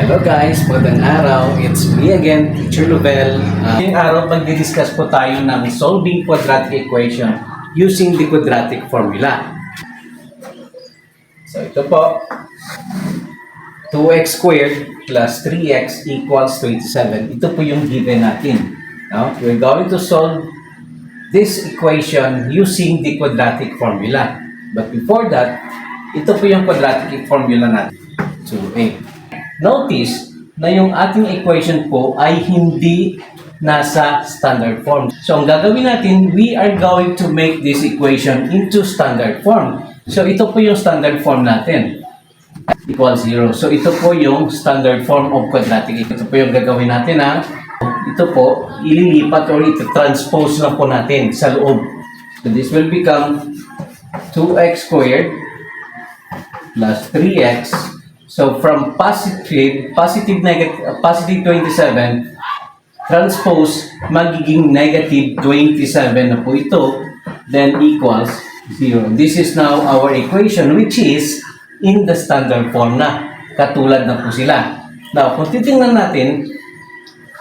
Hello guys, magandang araw. It's me again, Teacher Lovell. Ngayong araw, magdi-discuss po tayo ng solving quadratic equation using the quadratic formula. So ito po, 2x squared plus 3x equals 27. Ito po yung given natin. Now, we're going to solve this equation using the quadratic formula. But before that, ito po yung quadratic formula natin. 2a. Notice na yung ating equation po ay hindi nasa standard form. So, ang gagawin natin, we are going to make this equation into standard form. So, ito po yung standard form natin. Equals 0. So, ito po yung standard form of quadratic. Ito po yung gagawin natin ha. Ito po, ililipat or ito-transpose lang po natin sa loob. So, this will become 2x squared plus 3x. So from positive 27, transpose, magiging negative 27 na po ito, then equals 0. This is now our equation which is in the standard form na. Katulad na po sila. Now, kung titingnan natin,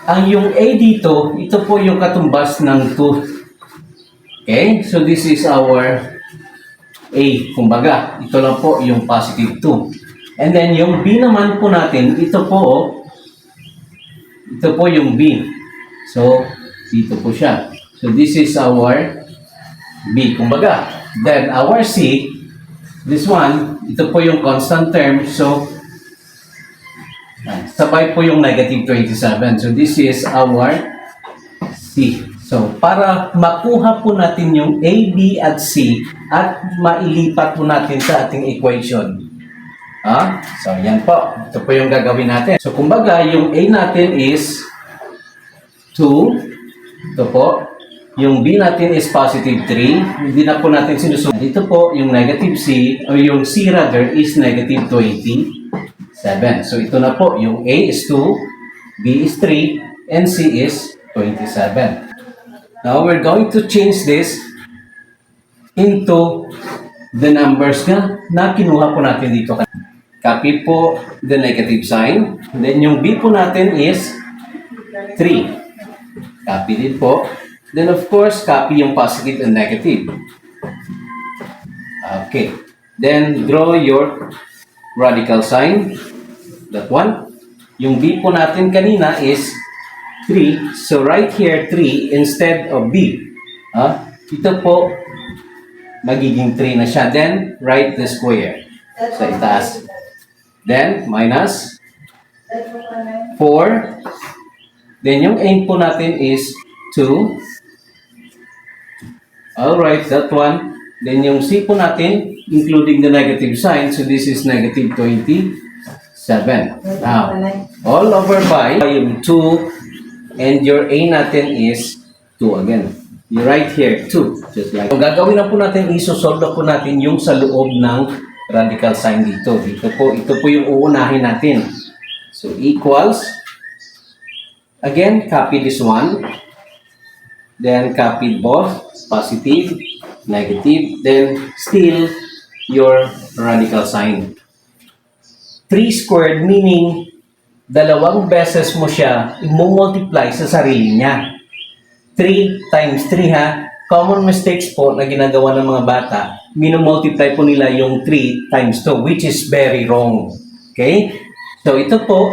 ang yung A dito, ito po yung katumbas ng 2. Okay? So this is our A. Kumbaga, ito lang po yung positive 2. And then, yung B naman po natin, ito po yung B. So, dito po siya. So, this is our B. Kumbaga, then our C, this one, ito po yung constant term. So, sabay po yung negative 27. So, this is our C. So, para makuha po natin yung A, B, at C at mailipat po natin sa ating equation. So, yan po. Ito po yung gagawin natin. So, kumbaga, yung A natin is 2. Ito po. Yung B natin is positive 3. Hindi na po natin sinusunod. Ito po, yung negative C, o yung C rather, is negative 27. So, ito na po. Yung A is 2, B is 3, and C is 27. Now, we're going to change this into the numbers na kinuha po natin dito. Copy po the negative sign. Then yung B po natin is 3. Copy din po. Then of course, copy yung positive and negative. Okay. Then draw your radical sign. That one. Yung B po natin kanina is 3. So right here, 3 instead of B. Ito po, magiging 3 na siya. Then, write the square sa itaas. Then, minus 4. Then, yung aim po natin is 2. Alright, that one. Then, yung C po natin, including the negative sign. So, this is negative 27. Now, all over by yung 2. And your A natin is 2 again. You write here 2. Just like. So, gagawin na po natin, isosolve na po natin yung sa loob ng radical sign dito. Ito po yung uunahin natin. So, equals. Again, copy this one. Then, copy both. Positive, negative. Then, still your radical sign. 3 squared meaning dalawang beses mo siya i-multiply sa sarili niya. 3 times 3 ha. Common mistakes po na ginagawa ng mga bata, minumultiply po nila yung 3 times 2, which is very wrong. Okay? So, ito po,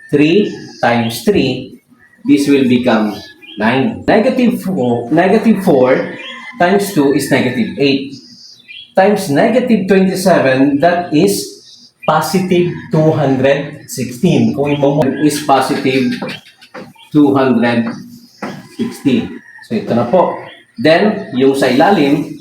3 times 3, this will become 9. Negative 4 times 2 is negative 8. Times negative 27, that is positive 216. Kung yung is positive 216. So, ito na po. Then, yung sa ilalim,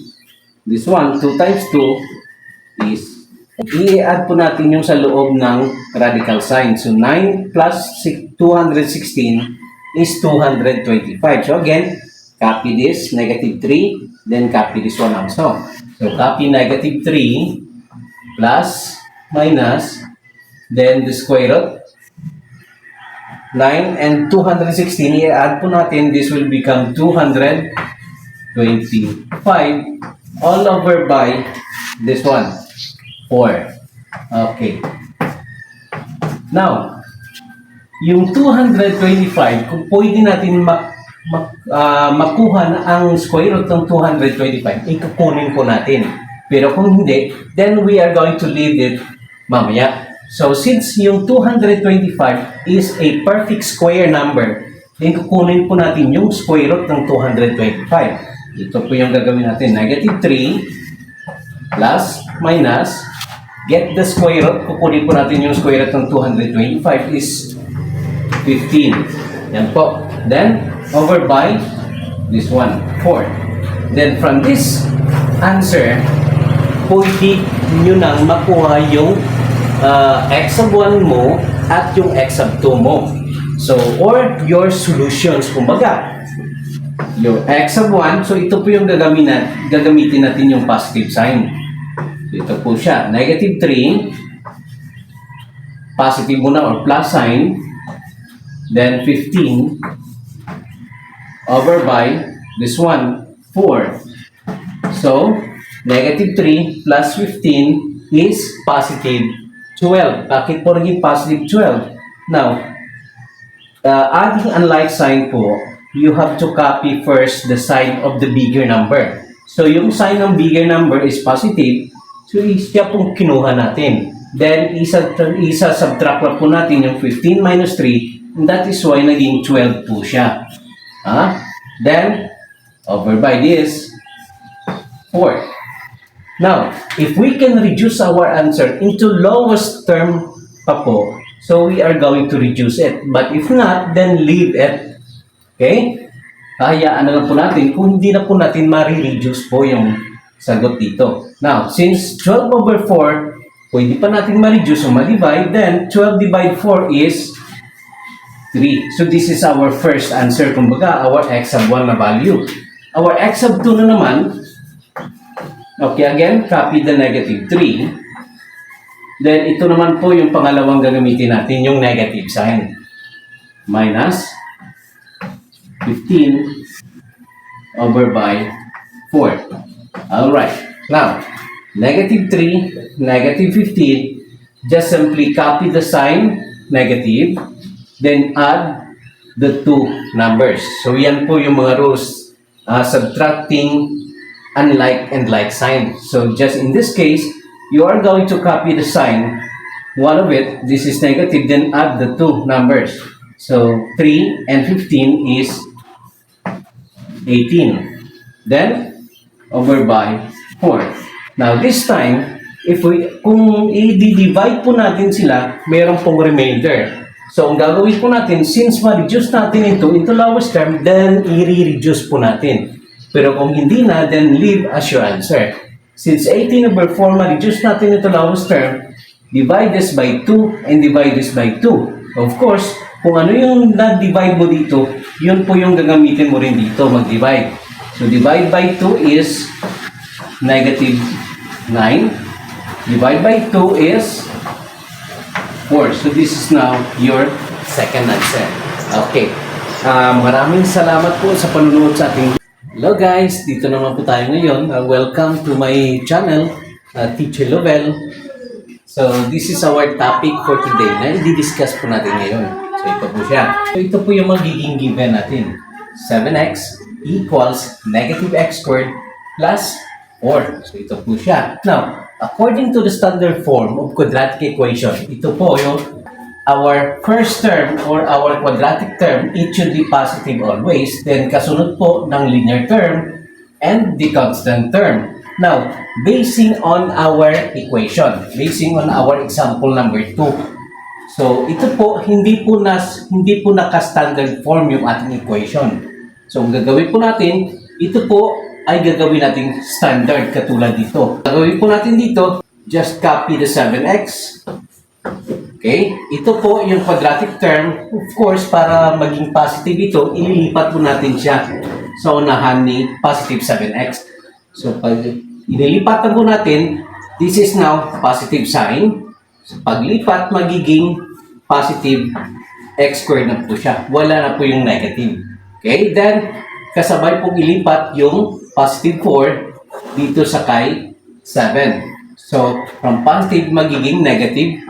this one, 2 times 2 is, i-add po natin yung sa loob ng radical sign. So, 9 plus 216 is 225. So, again, copy this, negative 3, then copy this one also. So, copy negative 3 plus, minus, then the square root. 9 and 216, i-add po natin, this will become 225 all over by this one, 4. Okay. Now, yung 225, kung pwede natin makuha na ang square root ng 225, ikukunin po natin. Pero kung hindi, then we are going to leave it mamaya. So, since yung 225 is a perfect square number, then kukunin po natin yung square root ng 225. Ito po yung gagawin natin. Negative 3 plus minus, get the square root. Kukunin po natin yung square root ng 225 is 15. Yan po. Then, over by this one, 4. Then, from this answer, pwede nyo nang makuha yung x sub 1 mo at yung x sub 2 mo. So, or your solutions, kumbaga. Yung x sub 1, so ito po yung gagamitin natin yung positive sign. Ito po siya. Negative 3, positive muna or plus sign, then 15, over by this one, 4. So, negative 3 plus 15 is positive 12. Bakit po naging positive 12? Now, adding unlike sign po, you have to copy first the sign of the bigger number. So, yung sign ng bigger number is positive. So, siya pong kinuha natin. Then, isa-subtract lang po natin yung 15 minus 3. And that is why naging 12 po siya. Then, over by this, 4. Now, if we can reduce our answer into lowest term pa po, so we are going to reduce it. But if not, then leave it. Okay? Hayaan na lang po natin kung hindi na po natin ma-reduce po yung sagot dito. Now, since 12 over 4, pwede pa natin ma-reduce o ma-divide, then 12 divide 4 is 3. So, this is our first answer. Kumbaga, our x sub 1 na value. Our x sub 2 na naman, okay, again, copy the negative 3. Then, ito naman po yung pangalawang gagamitin natin, yung negative sign. Minus 15 over by 4. Alright. Now, negative 3, negative 15, just simply copy the sign, negative, then add the two numbers. So, yan po yung mga rules. Subtracting unlike and like sign. So, just in this case, you are going to copy the sign. One of it, this is negative, then add the two numbers. So, 3 and 15 is 18. Then, over by 4. Now, this time, kung i-divide po natin sila, mayroon pong remainder. So, ang gagawin po natin, since ma-reduce natin ito into lowest term, then i-reduce po natin. Pero kung hindi na, then leave as your answer. Since 18 over 4, ma-reduce natin ito lowest term, divide this by 2 and divide this by 2. Of course, kung ano yung na-divide mo dito, yun po yung gagamitin mo rin dito, mag-divide. So, divide by 2 is negative 9. Divide by 2 is 4. So, this is now your second answer. Okay. Maraming salamat po sa panunood sa ating. Hello guys, dito naman po tayo ngayon. Welcome to my channel, Teacher Lovell. So, this is our topic for today na i-discuss po natin ngayon. So, ito po siya. So, ito po yung magiging given natin. 7x equals negative x squared plus 4. So, ito po siya. Now, according to the standard form of quadratic equation, ito po yung our first term or our quadratic term, it should be positive always. Then, kasunod po ng linear term and the constant term. Now, basing on our equation, basing on our example number 2. So, ito po, hindi po naka-standard form yung ating equation. So, ang gagawin po natin, ito po ay gagawin natin standard katulad dito. Gagawin po natin dito, just copy the 7x. Okay? Ito po yung quadratic term. Of course, para maging positive ito, ililipat po natin siya sa unahan ni positive 7x. So, pag inilipatan po natin, this is now positive sign. So, paglipat, magiging positive x squared na po siya. Wala na po yung negative. Okay? Then, kasabay pong ilipat yung positive 4 dito sa kay 7. So, from positive, magiging negative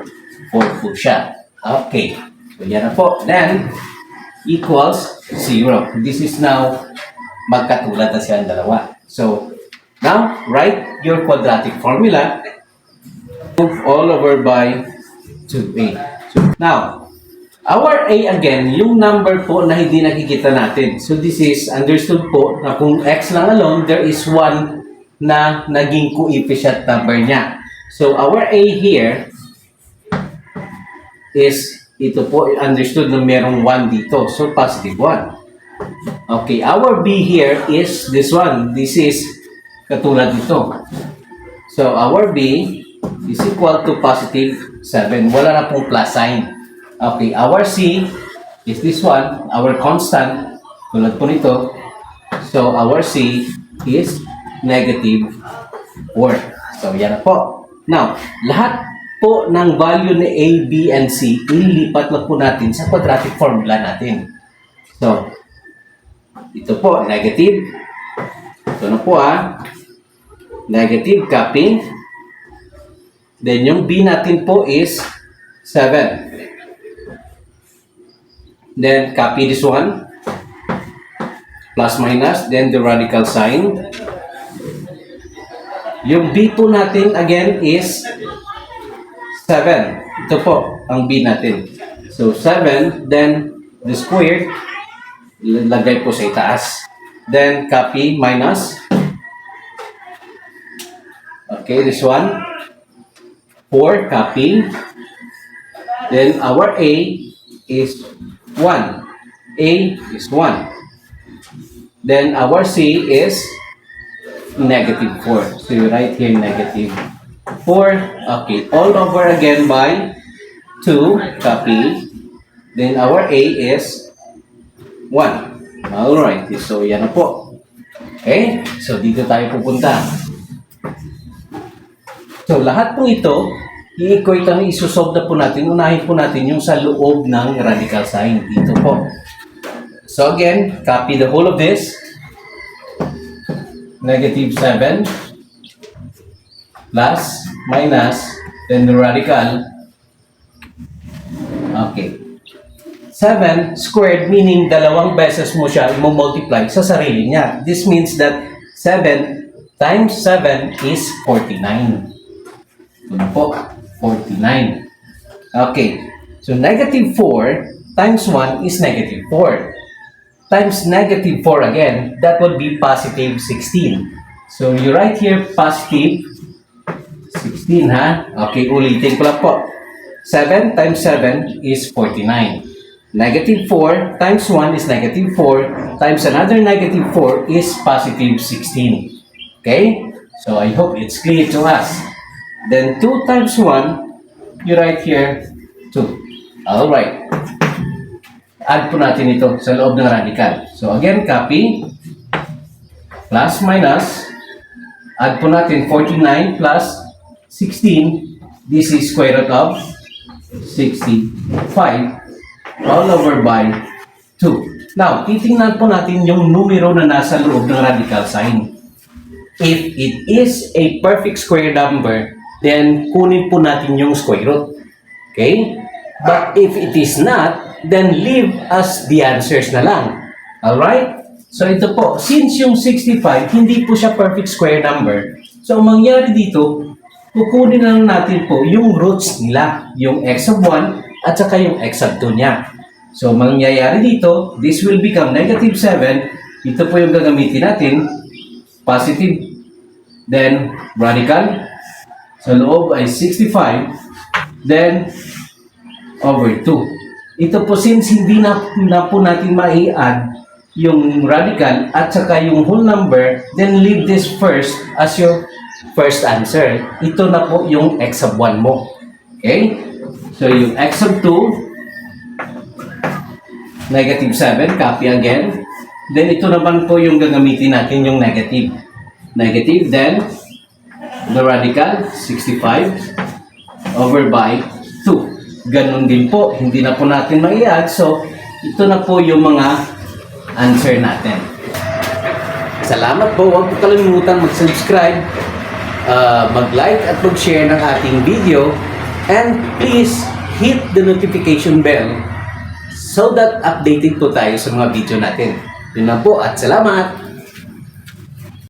4 po siya. Okay. So, yan na po. Then, equals 0. This is now magkatulad na siya ang dalawa. So, now, write your quadratic formula. Move all over by 2a. So, now, our a again, yung number po na hindi nakikita natin. So, this is understood po na kung x lang alone, there is 1 na naging coefficient number niya. So, our a here is, ito po, understood na merong 1 dito. So, positive 1. Okay, our b here is this one. This is katulad nito. So, our b is equal to positive 7. Wala na pong plus sign. Okay, our c is this one. Our constant, tulad po nito. So, our c is negative 4. So, yan na po. Now, lahat po ng value ni a, b, and c, ililipat lang po natin sa quadratic formula natin. So, ito po, negative. Ito na po negative, copy. Then, yung b natin po is 7. Then, copy this one. Plus, minus. Then, the radical sign. Yung b po natin, again, is 7. Ito po, ang b natin. So, 7. Then, the square, lagay po sa itaas. Then, copy, minus. Okay, this one. 4, copy. Then, our a is 1. A is 1. Then, our c is negative 4. So, you write here negative 4. Okay, all over again by 2, copy. Then, our a is 1. Alright, so yan na po. Okay, so dito tayo pupunta. So, lahat po ito, i-equate na isusolve na po natin. Unahin po natin yung sa loob ng radical sign. Dito po. So, again, copy the whole of this. Negative 7 plus, minus, then the radical. Okay. 7 squared meaning dalawang beses mo siya i-multiply sa sarili niya. This means that 7 times 7 is 49. Ito po, 49. Okay. So, negative 4 times 1 is negative 4. Times negative 4 again, that would be positive 16. So, you write here positive 16, Okay, ulitin ko lang po. 7 times 7 is 49. Negative 4 times 1 is negative 4 times another negative 4 is positive 16. Okay? So, I hope it's clear to us. Then, 2 times 1, you write here 2. Alright. Add po natin ito sa loob ng radical. So, again, copy. Plus, minus. Add po natin 49 plus 16. This is square root of 65 all over by 2. Now, titingnan po natin yung numero na nasa loob ng radical sign. If it is a perfect square number, then kunin po natin yung square root. Okay? But if it is not, then leave us the answers na lang. Alright? So ito po, since yung 65, hindi po siya perfect square number. So ang mangyari dito, kukunin na natin po yung roots nila, yung x of 1 at saka yung x of 2 niya. So mangyayari dito, this will become negative 7. Ito po yung gagamitin natin, positive, then radical. So loob ay 65, then over 2. Ito po since hindi na po natin mai-add yung radical at saka yung whole number, then leave this first as your first answer. Ito na po yung x of 1 mo. Okay? So yung x of 2, negative 7, copy again. Then ito naman po yung gagamitin natin yung negative. Negative, then the radical, 65 over by 2. Ganon din po, hindi na po natin mai-add. So, ito na po yung mga answer natin. Salamat po. Huwag po kalimutan mag-subscribe, mag-like at mag-share ng ating video. And please hit the notification bell so that updated po tayo sa mga video natin. Yun lang po at salamat!